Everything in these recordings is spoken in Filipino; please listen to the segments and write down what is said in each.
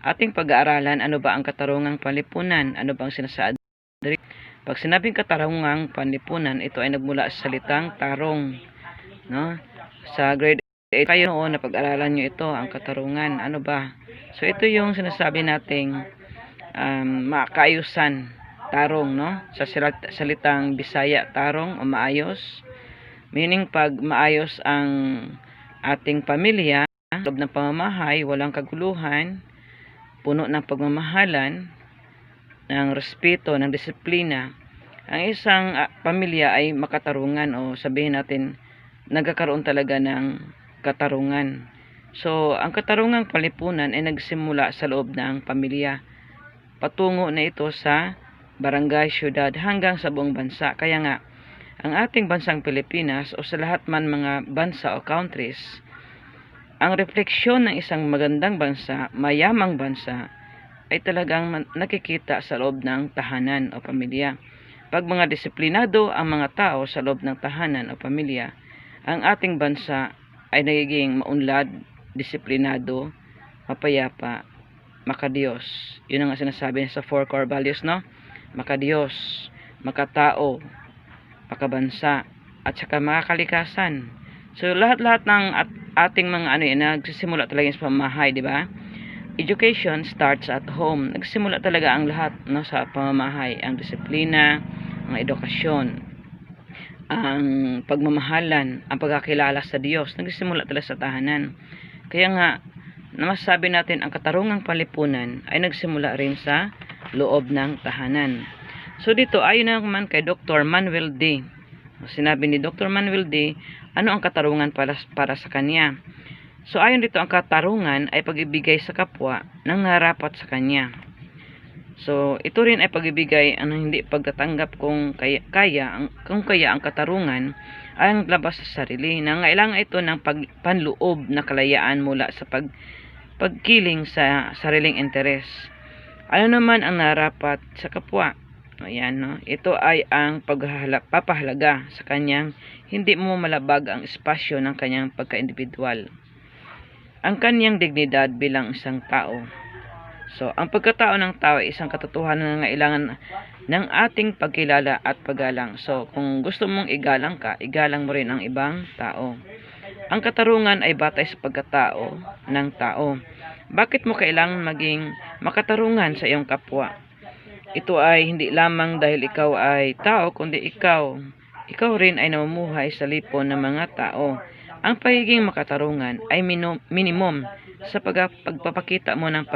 ating pag-aaralan, ano ba ang katarungang panlipunan? Ano bang sinasaad? Pag sinabing katarungang panlipunan, ito ay nagmula sa salitang tarong, no? Sa grade 8 kayo noon na pag-aralan nyo ito, ang katarungan. Ano ba? So ito yung sinasabi nating makaayusan, tarong, no? Sa salitang Bisaya, tarong o maayos. Meaning pag maayos ang ating pamilya, loob ng pamamahay, walang kaguluhan, puno ng pagmamahalan, ng respeto, ng disiplina, ang isang pamilya ay makatarungan o sabihin natin nagkakaroon talaga ng katarungan. So, ang katarungang panlipunan ay nagsimula sa loob ng pamilya. Patungo na ito sa barangay, syudad, hanggang sa buong bansa. Kaya nga, ang ating bansang Pilipinas o sa lahat man mga bansa o countries, ang refleksyon ng isang magandang bansa, mayamang bansa, ay talagang nakikita sa loob ng tahanan o pamilya. Pag mga disiplinado ang mga tao sa loob ng tahanan o pamilya, ang ating bansa ay nagiging maunlad, disiplinado, mapayapa, makadiyos. Yun ang sinasabi sa 4 core values, no? Makadiyos, makatao, makabansa, at saka makakalikasan. So lahat-lahat ng ating mga nagsisimula talaga sa pamamahay, di ba? Education starts at home. Nagsimula talaga ang lahat, no, sa pamamahay, ang disiplina, ang edukasyon, ang pagmamahalan, ang pagkakilala sa Diyos. Nagsimula talaga sa tahanan. Kaya nga, masasabi natin ang katarungang panlipunan ay nagsimula rin sa loob ng tahanan. So dito, ayon naman kay Dr. Manuel D. Sinabi ni Dr. Manuel D, ano ang katarungan para sa kanya? So ayon dito, ang katarungan ay pag-ibigay sa kapwa ng narapat sa kanya. So ito rin ay pag-ibigay ang hindi pagtatanggap kung kaya ang katarungan ay ang labas sa sarili. Nangailangan ito ng panloob na kalayaan mula sa pagkiling sa sariling interes. Ano naman ang narapat sa kapwa? Ayan, no? Ito ay ang papahalaga sa kanyang hindi mo malabag ang espasyo ng kanyang pagka-individual. Ang kanyang dignidad bilang isang tao. So, ang pagkatao ng tao ay isang katotohanan na kailangan ng ating pagkilala at paggalang. So, kung gusto mong igalang ka, igalang mo rin ang ibang tao. Ang katarungan ay batay sa pagkatao ng tao. Bakit mo kailangan maging makatarungan sa iyong kapwa? Ito ay hindi lamang dahil ikaw ay tao, kundi ikaw rin ay namumuhay sa lipon ng mga tao. Ang pagiging makatarungan ay minimum sa pagpapakita mo ng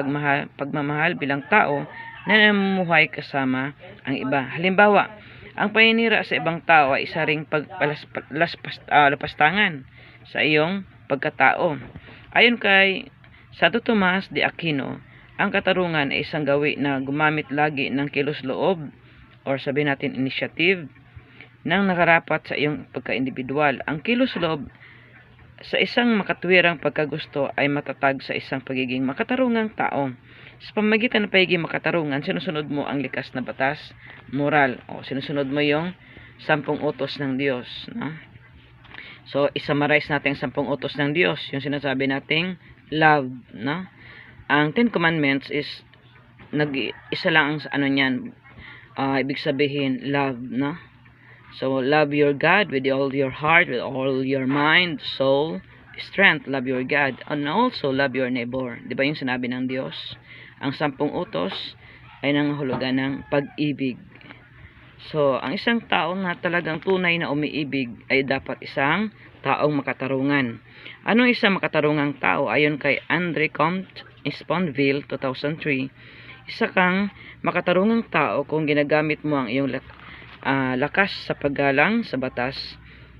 pagmamahal bilang tao na namumuhay kasama ang iba. Halimbawa, ang paninira sa ibang tao ay isa ring lapastangan sa iyong pagkatao. Ayon kay Santo Tomas de Aquino, ang katarungan ay isang gawi na gumamit lagi ng kilos loob or sabihin natin initiative ng nakarapat sa iyong pagka-individual. Ang kilos loob sa isang makatwirang pagkagusto ay matatag sa isang pagiging makatarungang tao. Sa pamagitan ng pagiging makatarungan, sinusunod mo ang likas na batas, moral, o sinusunod mo yung 10 utos ng Diyos, no? So, isummarize natin ang 10 utos ng Diyos, yung sinasabi nating love, no? Ang 10 Commandments is isa lang ang niyan, ibig sabihin love, no? So, love your God with all your heart, with all your mind, soul, strength. Love your God. And also, love your neighbor. Di ba yung sinabi ng Diyos? Ang 10 utos ay nangahulugan ng pag-ibig. So, ang isang tao na talagang tunay na umiibig ay dapat isang taong makatarungan. Anong isang makatarungang tao? Ayon kay Andre Comte Sponville, 2003, isa kang makatarungang tao kung ginagamit mo ang iyong lakas sa paggalang sa batas,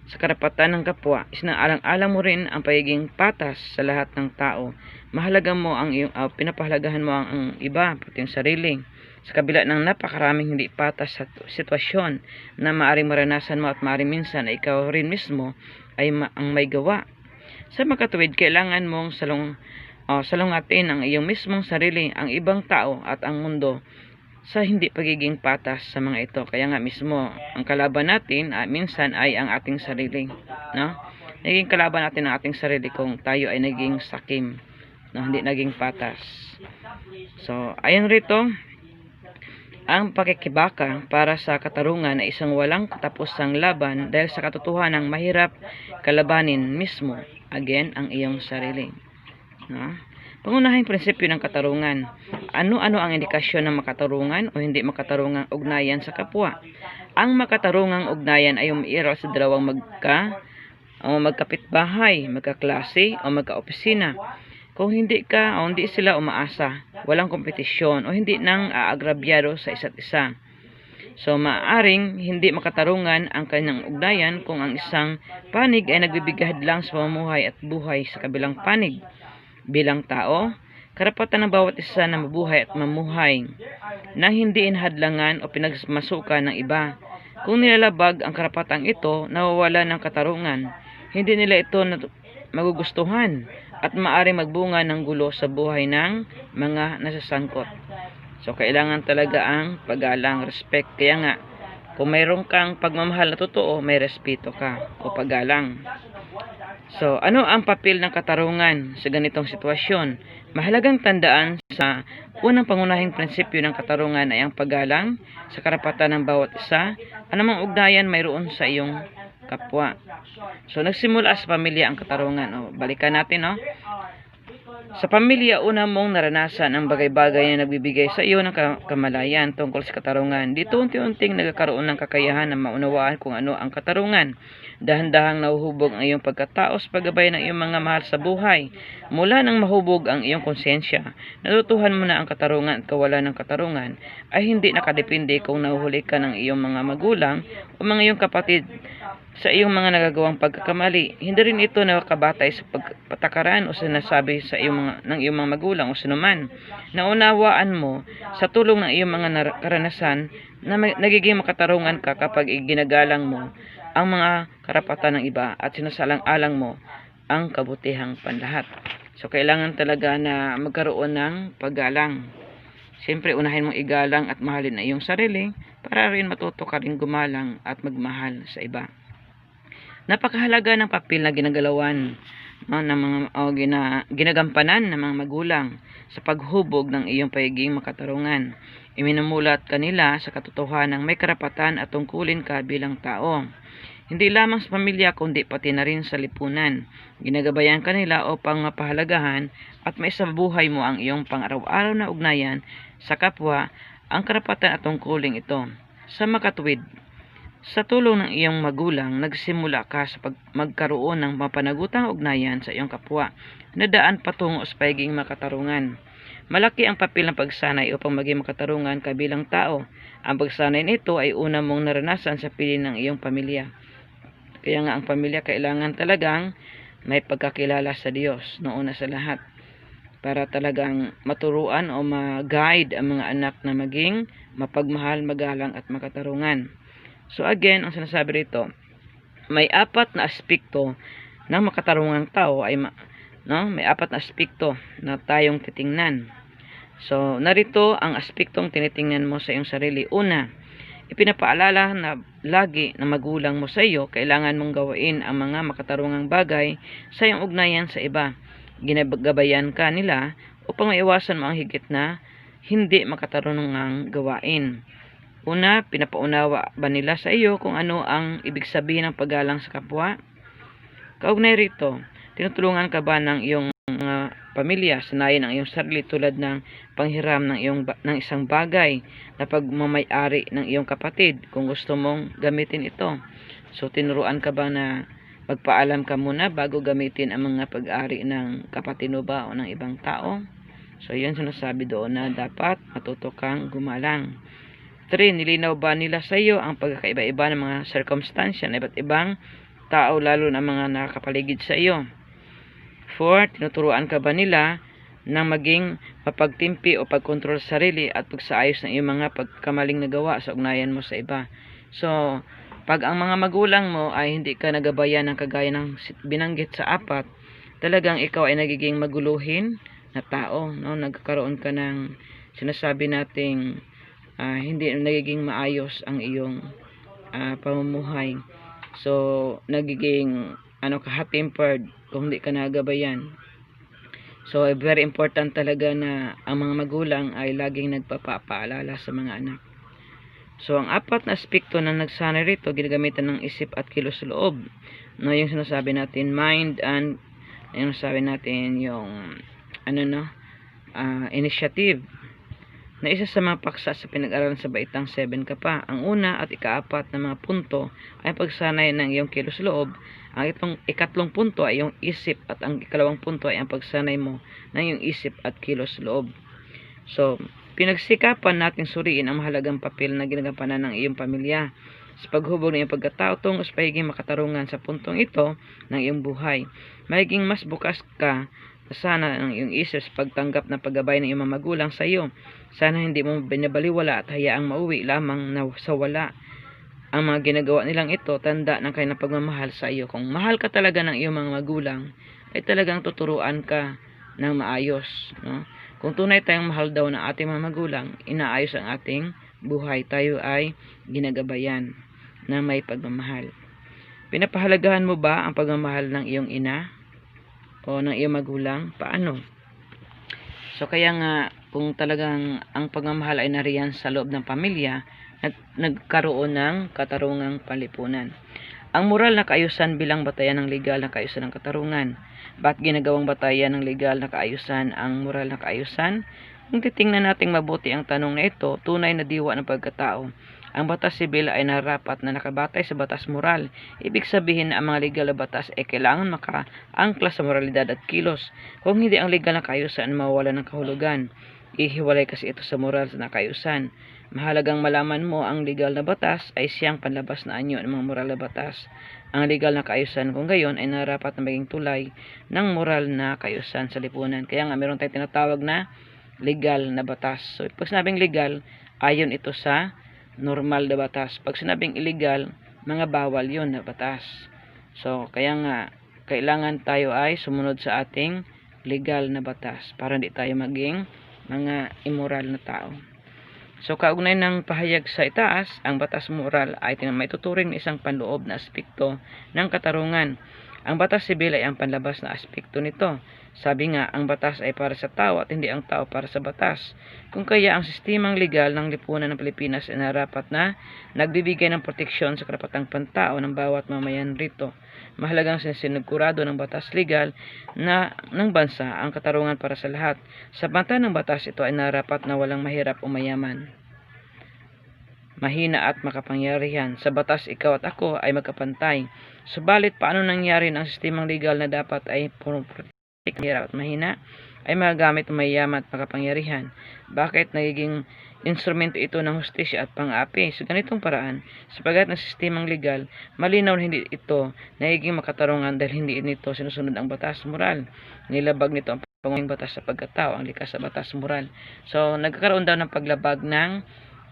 sa karapatan ng kapwa. Isinaalang-alang mo rin ang pagiging patas sa lahat ng tao. Mahalaga mo ang iyong pinapahalagahan mo ang iba, pati yung sarili. Sa kabila ng napakaraming hindi patas sa sitwasyon na maaring maranasan mo at maaring minsan ay ikaw rin mismo ay ang may gawa. Sa makatuwid, kailangan mong salungatin ang iyong mismong sarili, ang ibang tao at ang mundo sa hindi pagiging patas sa mga ito. Kaya nga mismo, ang kalaban natin minsan ay ang ating sarili, no? Naging kalaban natin ang ating sarili kung tayo ay naging sakim no, hindi naging patas. So ayon rito, ang pakikibaka para sa katarungan ay isang walang katapusang laban dahil sa katotohanang mahirap kalabanin mismo, again, ang iyong sarili. No? Pangunahing prinsipyo ng katarungan. Ano-ano ang indikasyon ng makatarungan o hindi makatarungang ugnayan sa kapwa? Ang makatarungang ugnayan ay umiiral sa dalawang magkapitbahay, magkaklase o magkaopisina. Kung hindi sila umaasa, walang kompetisyon o hindi nang aagrabyado sa isa't isa. So maaring hindi makatarungan ang kanyang ugnayan kung ang isang panig ay nagbibigay hadlang sa pamumuhay at buhay sa kabilang panig. Bilang tao, karapatan ng bawat isa na mabuhay at mamuhay na hindi inhadlangan o pinagmasukan ng iba. Kung nilalabag ang karapatang ito, nawawala ng katarungan. Hindi nila ito magugustuhan at maaring magbunga ng gulo sa buhay ng mga nasasangkot. So, kailangan talaga ang paggalang, respect. Kaya nga, kung mayroon kang pagmamahal na totoo, may respeto ka o paggalang. So, ano ang papel ng katarungan sa ganitong sitwasyon? Mahalagang tandaan sa unang pangunahing prinsipyo ng katarungan ay ang paggalang sa karapatan ng bawat isa. Anumang ugnayan mayroon sa iyong kapwa. So, nagsimula sa pamilya ang katarungan. Balikan natin, Sa pamilya, una mong naranasan ang bagay-bagay na nagbibigay sa iyo ng kamalayan tungkol sa katarungan. Dito unti-unting nagkakaroon ng kakayahan na maunawaan kung ano ang katarungan. Dahan-dahang nahuhubog ang iyong pagkatao sa paggabay ng iyong mga mahal sa buhay. Mula nang mahubog ang iyong konsensya, natutuhan mo na ang katarungan at kawalan ng katarungan ay hindi nakadepende kung nahuhuli ka ng iyong mga magulang o mga iyong kapatid sa iyong mga nagagawang pagkakamali. Hindi rin ito nakakabatay sa patakaran o sinasabi sa ng iyong mga magulang o sinuman. Naunawaan mo sa tulong ng iyong mga karanasan na nagiging makatarungan ka kapag ginagalang mo ang mga karapatan ng iba at sinasalang-alang mo ang kabutihang panlahat. So, kailangan talaga na magkaroon ng paggalang. Siyempre, unahin mong igalang at mahalin na iyong sarili para rin matuto ka rin gumalang at magmahal sa iba. Napakahalaga ng papel na ginagalawan ng mga ginagampanan ng mga magulang sa paghubog ng iyong pagiging makatarungan. Iminumulat kanila sa katotohanang may karapatan at tungkulin ka bilang tao. Hindi lamang sa pamilya kundi pati na rin sa lipunan. Ginagabayan kanila upang mapahalagahan at maisabuhay mo ang iyong pang-araw-araw na ugnayan sa kapwa. Ang karapatan at tungkulin ito. Sa makatuwid, sa tulong ng iyong magulang, nagsimula ka sa magkaroon ng mapanagutang ugnayan sa iyong kapwa na daan patungo sa pagiging makatarungan. Malaki ang papel ng pagsanay upang maging makatarungan ka bilang tao. Ang pagsanay nito ay una mong naranasan sa piling ng iyong pamilya. Kaya nga ang pamilya kailangan talagang may pagkakilala sa Diyos noong una sa lahat para talagang maturuan o ma-guide ang mga anak na maging mapagmahal, magalang at makatarungan. So again, ang sinasabi rito, may apat na aspekto ng makatarungang tao ay may apat na aspekto na tayong titingnan. So narito ang aspektong tinitingnan mo sa iyong sarili. Una, ipinapaalala na lagi na magulang mo sa iyo, kailangan mong gawain ang mga makatarungang bagay sa iyong ugnayan sa iba. Ginagabayan ka nila upang maiwasan mo ang higit na hindi makatarungang gawain. Una, pinapaunawa ba nila sa iyo kung ano ang ibig sabihin ng paggalang sa kapwa? Kaugnay rito, tinutulungan ka ba ng iyong mga pamilya sanayin ang iyong sarili tulad ng panghiram ng isang bagay na pagmamay-ari ng iyong kapatid kung gusto mong gamitin ito? So, tinuruan ka ba na magpaalam ka muna bago gamitin ang mga pag-ari ng kapatid mo ba o ng ibang tao? So, yun sinasabi doon na dapat matuto kang gumalang. 3. Nilinaw ba nila sa iyo ang pagkakaiba-iba ng mga circumstansya ng iba't ibang tao lalo na mga nakakapaligid sa iyo? 4. Tinuturuan ka ba nila ng maging mapagtimpi o pagkontrol sa sarili at pagsaayos ng iyong mga pagkamaling nagawa sa ugnayan mo sa iba? So, pag ang mga magulang mo ay hindi ka nagabayan ng kagaya ng binanggit sa 4, talagang ikaw ay nagiging maguluhin na tao, nagkakaroon ka ng sinasabi nating hindi nagiging maayos ang iyong pamumuhay. So, nagiging hot-tempered kung hindi ka nagabayan. So, very important talaga na ang mga magulang ay laging nagpapaalala sa mga anak. So, ang apat na aspekto na nagsanay rito, ginagamitan ng isip at kilos loob. No, yung sinasabi natin, mind and, yung sinasabi natin, yung, initiative. Na isa sa mga paksa sa pinag-aralan sa Baitang 7 ka pa. Ang una at ikaapat na mga punto ay pagsanay ng iyong kilos loob. Ang ikatlong punto ay iyong isip at ang ikalawang punto ay ang pagsanay mo ng iyong isip at kilos loob. So, pinagsikapan natin suriin ang mahalagang papel na ginagampanan ng iyong pamilya sa paghubog ng iyong pagkatao tungo sa pagiging makatarungan sa puntong ito ng iyong buhay. Magiging mas bukas ka sana ang iyong isip sa pagtanggap ng paggabay ng iyong mga magulang sa iyo. Sana hindi mo binabaliwala at hayaang mauwi lamang na sa wala ang mga ginagawa nilang ito. Tanda ng kanilang pagmamahal sa iyo. Kung mahal ka talaga ng iyong mga magulang, ay talagang tuturuan ka ng maayos, no? Kung tunay tayong mahal daw ng ating mga magulang, inaayos ang ating buhay. Tayo ay ginagabayan ng may pagmamahal. Pinapahalagahan mo ba ang pagmamahal ng iyong ina o ng iyong magulang? Paano? So, kaya nga, kung talagang ang pagmamahal ay nariyan sa loob ng pamilya, nagkaroon ng katarungang palipunan. Ang moral na kaayusan bilang batayan ng legal na kaayusan ng katarungan. Bakit ginagawang batayan ng legal na kaayusan ang moral na kaayusan? Kung titingnan natin mabuti ang tanong na ito, tunay na diwa ng pagkatao. Ang batas sibil ay narapat na nakabatay sa batas moral. Ibig sabihin na ang mga legal na batas ay kailangan makaangkla sa moralidad at kilos. Kung hindi ang legal na kaayusan, mawawala ng kahulugan. Ihiwalay kasi ito sa moral na kaayusan. Mahalagang malaman mo ang legal na batas ay siyang panlabas na anyo ng mga moral na batas. Ang legal na kaayusan kung gayon ay narapat na maging tulay ng moral na kaayusan sa lipunan. Kaya nga meron tayong tinatawag na legal na batas. So, pag sinabing legal, ayon ito sa normal na batas. Pag sinabing illegal, mga bawal yun na batas. So, kaya nga, kailangan tayo ay sumunod sa ating legal na batas para hindi tayo maging mga immoral na tao. So, kaugnay ng pahayag sa itaas, ang batas moral ay maituturing na isang panloob na aspekto ng katarungan. Ang batas sibil ay ang panlabas na aspekto nito. Sabi nga, ang batas ay para sa tao at hindi ang tao para sa batas. Kung kaya ang sistemang legal ng lipunan ng Pilipinas ay narapat na nagbibigay ng proteksyon sa karapatang pantao ng bawat mamayan rito. Mahalagang sinigurado ng batas legal na ng bansa ang katarungan para sa lahat. Sa banta ng batas ito ay narapat na walang mahirap o mayaman, mahina at makapangyarihan. Sa batas, ikaw at ako ay magkapantay. Subalit, paano nangyari na ang sistemang legal na dapat ay pumuprotekta mahirap at mahina ay magagamit ng mayaman at makapangyarihan? Bakit nagiging instrumento ito ng hustisya at pang-api sa ganitong paraan? Sapagat ng sistemang legal, malinaw na hindi ito nagiging makatarungan dahil hindi nito sinusunod ang batas moral. Nilabag nito ang pangunging batas sa pagkatao, ang likas sa batas moral. So, nagkakaroon daw ng paglabag ng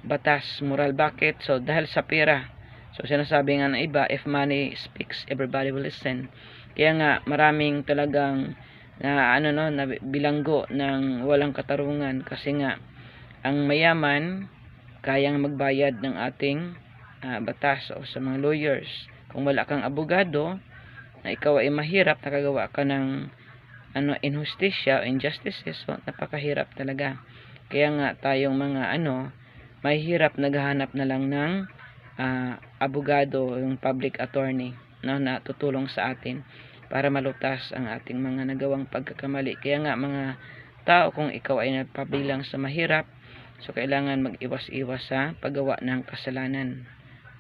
batas moral. Bakit? So, dahil sa pera. So, sinasabi nga ng iba, if money speaks, everybody will listen. Kaya nga, maraming talagang na bilanggo ng walang katarungan kasi nga ang mayaman kayang magbayad ng ating batas o sa mga lawyers. Kung wala kang abogado na ikaw ay mahirap, nakagawa ka ng injustice o injustices, so napakahirap talaga. Kaya nga tayong mga mahirap naghahanap na lang ng abogado, yung public attorney na tutulong sa atin para malutas ang ating mga nagawang pagkakamali. Kaya nga mga tao, kung ikaw ay nagpabilang sa mahirap, so kailangan mag-iwas-iwas sa paggawa ng kasalanan,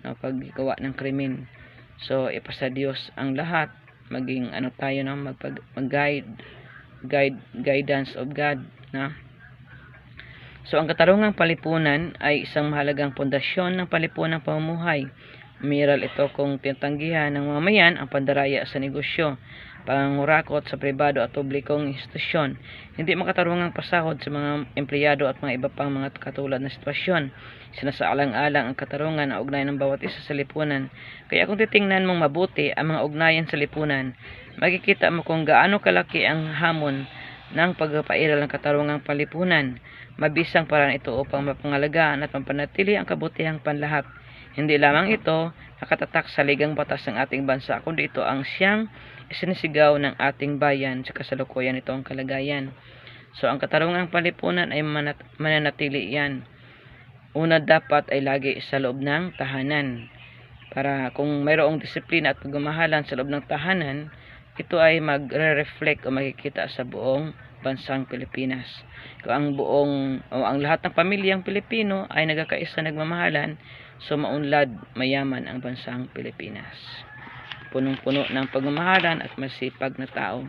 paggawa ng krimen. So ipasa Diyos ang lahat, maging tayo guidance of God, na. So ang katarungang palipunan ay isang mahalagang pundasyon ng palipunang pamumuhay. Umiral ito kung tinatanggihan ng mamayan ang pandaraya sa negosyo, pangurakot sa pribado at publikong institusyon, hindi makatarungang pasahod sa mga empleyado at mga iba pang mga katulad na sitwasyon. Sinasaalang-alang ang katarungan na ugnayan ng bawat isa sa lipunan. Kaya kung titingnan mong mabuti ang mga ugnayan sa lipunan, makikita mo kung gaano kalaki ang hamon ng pagpapairal ng katarungang palipunan. Mabisang paraan ito upang mapangalagaan at mapanatili ang kabutihang panlahat. Hindi lamang ito nakatatak sa ligang batas ng ating bansa, kundi ito ang siyang isinisigaw ng ating bayan sa kasalukuyan itong kalagayan. So, ang katarungang palipunan ay mananatili yan. Una, dapat ay lagi sa loob ng tahanan. Para kung mayroong disiplina at pagmamahalan sa loob ng tahanan, ito ay magre-reflect o makikita sa buong bansang Pilipinas. Kung ang lahat ng pamilyang Pilipino ay nagkakaisa, nagmamahalan, so maunlad, mayaman ang bansang Pilipinas. Punong-puno ng pagmamahalan at masipag na tao.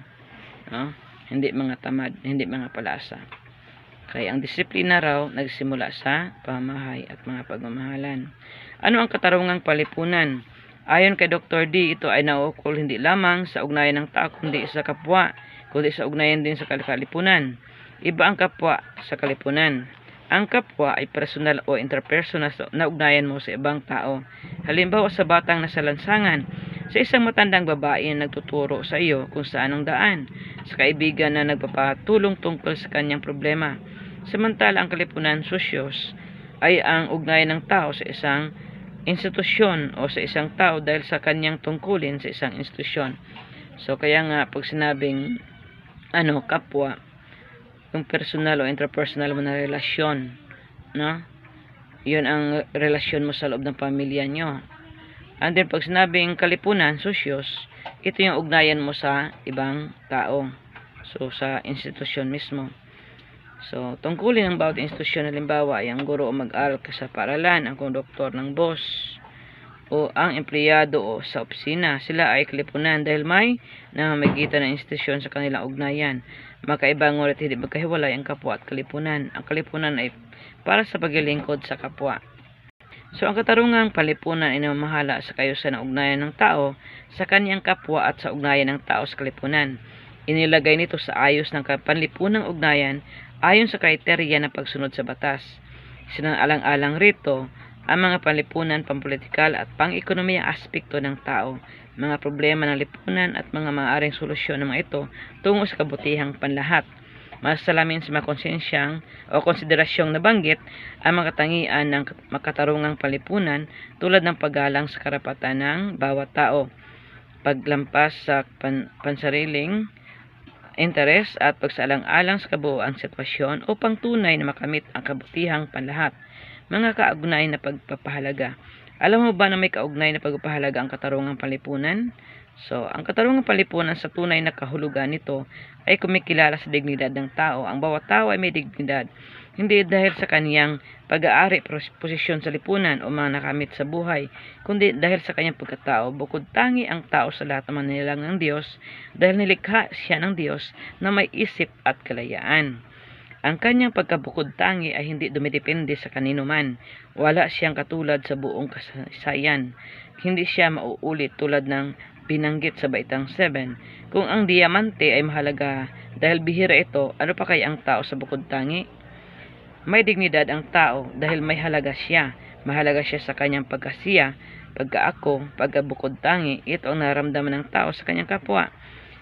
No? Hindi mga tamad, hindi mga palasa. Kaya ang disiplina raw nagsimula sa pamamahay at mga pagmamahalan. Ano ang katarungang palipunan? Ayon kay Dr. D, ito ay nauukol hindi lamang sa ugnayan ng tao kundi sa kapwa, kundi sa ugnayan din sa kalipunan. Iba ang kapwa sa kalipunan. Ang kapwa ay personal o interpersonal na ugnayan mo sa ibang tao. Halimbawa sa batang nasa lansangan, sa isang matandang babae na nagtuturo sa iyo kung saan ang daan, sa kaibigan na nagpapatulong tungkol sa kanyang problema. Samantala ang kalipunan, sosyos, ay ang ugnayan ng tao sa isang institusyon o sa isang tao dahil sa kanyang tungkulin sa isang institusyon. So kaya nga pag sinabing kapwa, yung personal o interpersonal mo na relasyon, no? Yun ang relasyon mo sa loob ng pamilya nyo. And then pag sinabing kalipunan, sosyos, ito yung ugnayan mo sa ibang tao. So sa institusyon mismo. So, tungkulin ng bawat institusyon, halimbawa, ay ang guro o mag-aral ka sa paaralan, ang konduktor ng bus, o ang empleyado o sa opisina. Sila ay kalipunan dahil may namamagitan ng institusyon sa kanilang ugnayan. Makaiba ngunit hindi magkahiwalay ang kapwa at kalipunan. Ang kalipunan ay para sa paglilingkod sa kapwa. So, ang katarungang palipunan ay namamahala sa kayusan ng ugnayan ng tao sa kanyang kapwa at sa ugnayan ng tao sa kalipunan. Inilagay nito sa ayos ng panlipunang ugnayan ayon sa kriteria ng pagsunod sa batas. Sinaalang-alang rito ang mga panlipunan, pampolitikal at pang-ekonomiyang aspekto ng tao, mga problema ng lipunan at mga maaaring solusyon ng mga ito tungo sa kabutihang panlahat. Masalamin sa mga konsensyang o konsiderasyong nabanggit ang mga katangian ng makatarungang palipunan tulad ng paggalang sa karapatan ng bawat tao, paglampas sa pansariling interes at pagsaalang-alang sa kabuuang sitwasyon upang tunay na makamit ang kabutihang panlahat. Mga kaugnay na pagpapahalaga. Alam mo ba na may kaugnay na pagpapahalaga ang katarungang palipunan? So, ang katarungang palipunan sa tunay na kahulugan nito ay kumikilala sa dignidad ng tao. Ang bawat tao ay may dignidad. Hindi dahil sa kaniyang pag-aari, posisyon sa lipunan o mga nakamit sa buhay, kundi dahil sa kanyang pagkatao. Bukod tangi ang tao sa lahat ng manilang ng Diyos dahil nilikha siya ng Diyos na may isip at kalayaan. Ang kanyang pagkabukod tangi ay hindi dumidepende sa kanino man. Wala siyang katulad sa buong kasaysayan. Hindi siya mauulit tulad ng binanggit sa Baitang 7. Kung ang diamante ay mahalaga dahil bihira ito, ano pa kaya ang tao sa bukod tangi? May dignidad ang tao dahil may halaga siya. Mahalaga siya sa kanyang pagkasiya, pagkaako, pagkabukod tangi. Ito ang naramdaman ng tao sa kanyang kapwa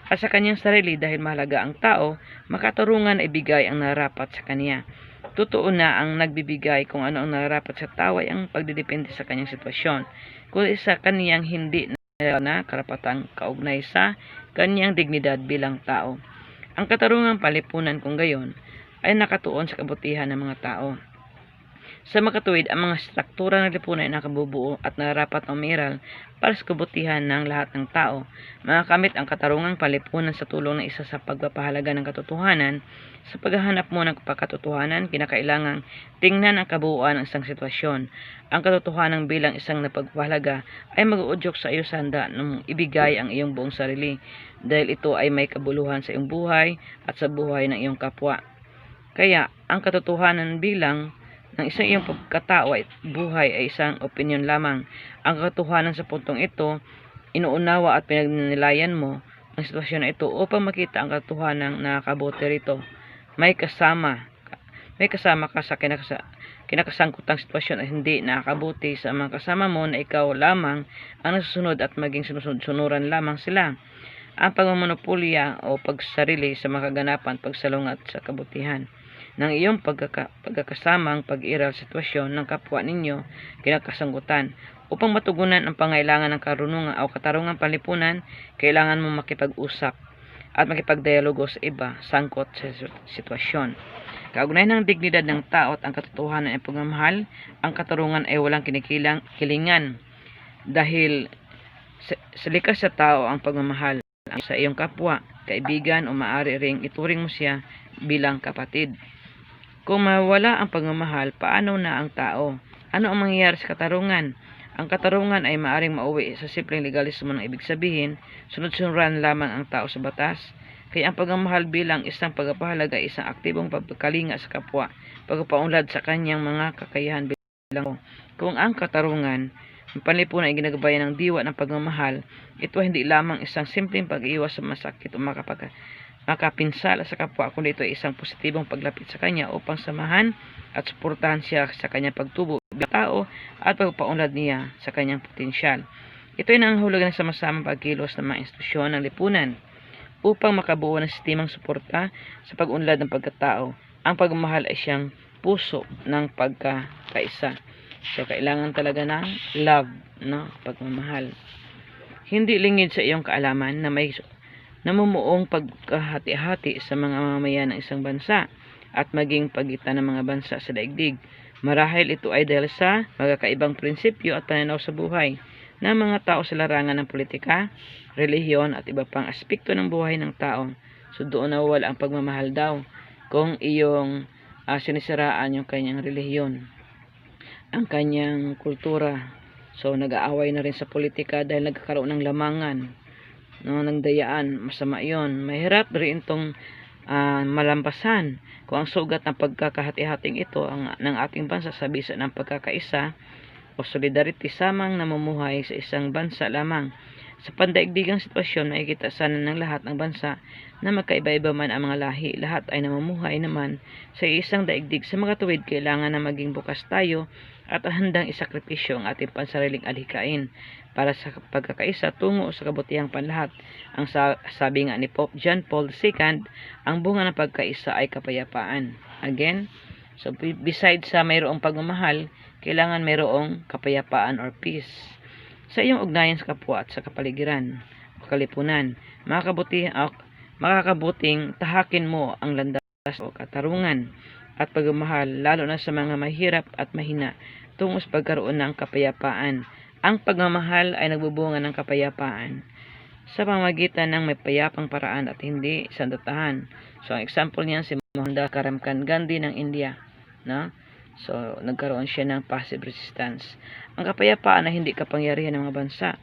at sa kanyang sarili dahil mahalaga ang tao, makatarungan ay bigay ang narapat sa kanya. Totoo na ang nagbibigay kung ano ang narapat sa tao ay ang pagdidepende sa kanyang sitwasyon, kundi sa kaniyang hindi na karapatang kaugnay sa kaniyang dignidad bilang tao. Ang katarungang palipunan kung gayon ay nakatuon sa kabutihan ng mga tao. Sa makatuwid, ang mga struktura ng lipunan ay nakabubuo at narapat na umiral para sa kabutihan ng lahat ng tao. Makakamit ang katarungang palipunan sa tulong ng isa sa pagpapahalaga ng katotohanan. Sa paghahanap mo ng pagkatotohanan, kinakailangang tingnan ang kabuuan ng isang sitwasyon. Ang katotohanan bilang isang napagpahalaga ay mag-uudyok sa iyo sa handa nung ibigay ang iyong buong sarili dahil ito ay may kabuluhan sa iyong buhay at sa buhay ng iyong kapwa. Kaya, ang katotohanan bilang ng isang iyong pagkatao ay buhay ay isang opinyon lamang. Ang katotohanan sa puntong ito, inuunawa at pinagninilayan mo ang sitwasyon na ito upang makita ang katotohanan na nakabuti rito. May kasama ka sa kinakasangkutang sitwasyon at hindi nakakabuti sa mga kasama mo na ikaw lamang ang nasusunod at maging sunuran lamang sila. Ang pagmamonopolya o pagsarili sa mga kaganapan, pagsalungat sa kabutihan. ng iyong pagkakasamang pag-iral sitwasyon ng kapwa ninyo kinakasangkutan. Upang matugunan ang pangailangan ng karunungan o katarungang panlipunan, kailangan mo makipag-usap at makipagdialogo sa iba sangkot sa sitwasyon. Kaugnayan ng dignidad ng tao at ang katotohanan ay pagmamahal, ang katarungan ay walang kilingan dahil sa likas sa tao ang pagmamahal sa iyong kapwa, kaibigan o maaari ring ituring mo siya bilang kapatid. Kung mawala ang pagmamahal, paano na ang tao? Ano ang mangyayari sa katarungan? Ang katarungan ay maaring mauwi sa simpleng legalismo ng ibig sabihin, sunod-sunuran lamang ang tao sa batas. Kaya ang pagmamahal bilang isang pagpapahalaga ay isang aktibong pagkalinga sa kapwa, pagpapaunlad sa kanyang mga kakayahan bilang kung ang katarungan, ang panlipunan ay ginagabayan ng diwa ng pagmamahal, ito hindi lamang isang simpleng pag-iwas sa masakit o makapinsala sa kapwa, kundi ito ay isang positibong paglapit sa kanya upang samahan at suportahan siya sa kanyang pagtubo bilang tao at pagpapaunlad niya sa kanyang potensyal. Ito ay nangangahulugan ng sama-samang pagkilos ng mga institusyon ng lipunan upang makabuo ng sistemang suporta sa pag-unlad ng pagkatao. Ang pagmamahal ay siyang puso ng pagkakaisa. So, kailangan talaga ng love, no? Pagmamahal. Hindi lingid sa iyong kaalaman na may namumuong pagkahati-hati sa mga mamamayan ng isang bansa at maging pagitan ng mga bansa sa daigdig. Marahil ito ay dahil sa magkakaibang prinsipyo at pananaw sa buhay ng mga tao sa larangan ng politika, relihiyon at iba pang aspekto ng buhay ng tao. So doon nawawala ang pagmamahal daw kung iyong sinisiraan yung kanyang relihiyon, ang kanyang kultura. So nag-aaway na rin sa politika dahil nagkakaroon ng lamangan, no, ng dayaan. Masama yon. Mahirap rin itong malampasan kung ang sugat ng pagkakahati-hating ito ng ating bansa sa bisa ng pagkakaisa o solidarity samang namumuhay sa isang bansa lamang. Sa pandaigdigang sitwasyon, makikita sana ng lahat ng bansa na magkaiba-iba man ang mga lahi, lahat ay namumuhay naman sa isang daigdig. Sa mga tuwid, kailangan na maging bukas tayo at handang isakripisyo ang ating pansariling adhikain para sa pagkakaisa tungo sa kabutihang panlahat. Ang sabi nga ni Pope John Paul II, ang bunga ng pagkaisa ay kapayapaan. Again, so besides sa mayroong pagmamahal, kailangan mayroong kapayapaan or peace. Sa iyong ugnayan sa kapwa at sa kapaligiran o kalipunan, makakabuting tahakin mo ang landas o katarungan at pagmamahal, lalo na sa mga mahirap at mahina, tungo sa pagkaroon ng kapayapaan. Ang pagmamahal ay nagbubunga ng kapayapaan sa pamamagitan ng may payapang paraan at hindi sandatahan. So, ang example niyan si Mohandas Karamchand Gandhi ng India, no? So, nagkaroon siya ng passive resistance. Ang kapayapaan ay hindi kapangyarihan ng mga bansa.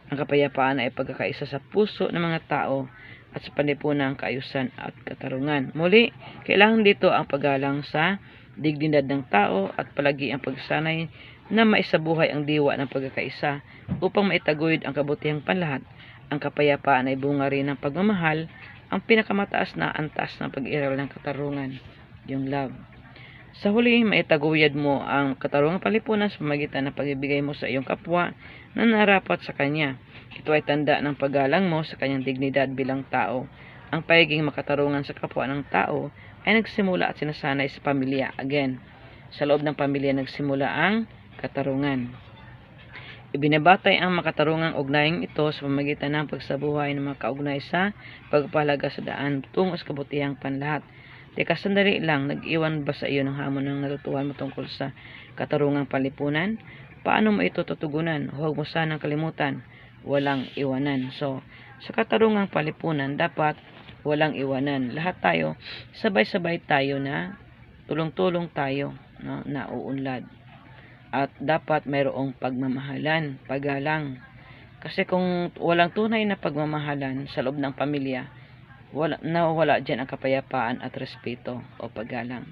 Ang kapayapaan ay pagkakaisa sa puso ng mga tao at sa panlipunang kaayusan at katarungan. Muli, kailangan dito ang paggalang sa dignidad ng tao at palagi ang pagsanay na maisabuhay ang diwa ng pagkakaisa upang maitaguyod ang kabutihang panlahat. Ang kapayapaan ay bunga rin ng pagmamahal, ang pinakamataas na antas ng pag-iral ng katarungan, yung love. Sa huli, maitaguyod mo ang katarungang panlipunan sa pamamagitan ng pagbibigay mo sa iyong kapwa na narapat sa kanya. Ito ay tanda ng paggalang mo sa kanyang dignidad bilang tao. Ang pagiging makatarungan sa kapwa ng tao ay nagsimula at sinasanay sa pamilya. Again, sa loob ng pamilya nagsimula ang katarungan. Ibinabatay ang makatarungang ugnayang ito sa pamamagitan ng pagsabuhay ng mga kaugnay sa pagpapahalaga sa daan tungo sa kabutihang panlahat. Teka, sandali lang, nag-iwan ba sa iyo ng hamon ng natutuhan mo tungkol sa katarungang panlipunan? Paano mo ito tutugunan? Huwag mo sanang kalimutan, walang iwanan. So, sa katarungang panlipunan, dapat walang iwanan. Lahat tayo, sabay-sabay tayo na tulong-tulong tayo, no, na uunlad. At dapat mayroong pagmamahalan, paggalang. Kasi kung walang tunay na pagmamahalan sa loob ng pamilya, nawawala dyan ang kapayapaan at respeto o paggalang.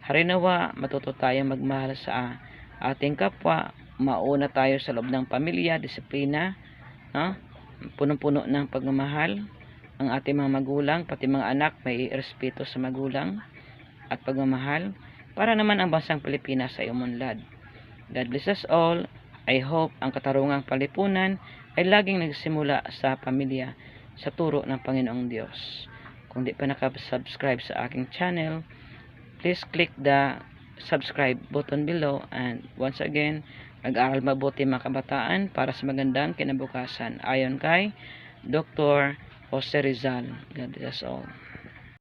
Harinawa, matuto tayo magmahal sa ating kapwa, mauna tayo sa loob ng pamilya, disiplina, no? Punong-puno ng pagmamahal, ang ating mga magulang, pati mga anak, may respeto sa magulang at pagmamahal, para naman ang bansang Pilipinas ay umunlad. God bless us all. I hope ang katarungang panlipunan ay laging nagsimula sa pamilya, sa turo ng Panginoong Diyos. Kung di pa nakasubscribe sa aking channel, please click the subscribe button below, and once again, mag-aral mabuti mga kabataan para sa magandang kinabukasan ayon kay Dr. Jose Rizal. God bless all.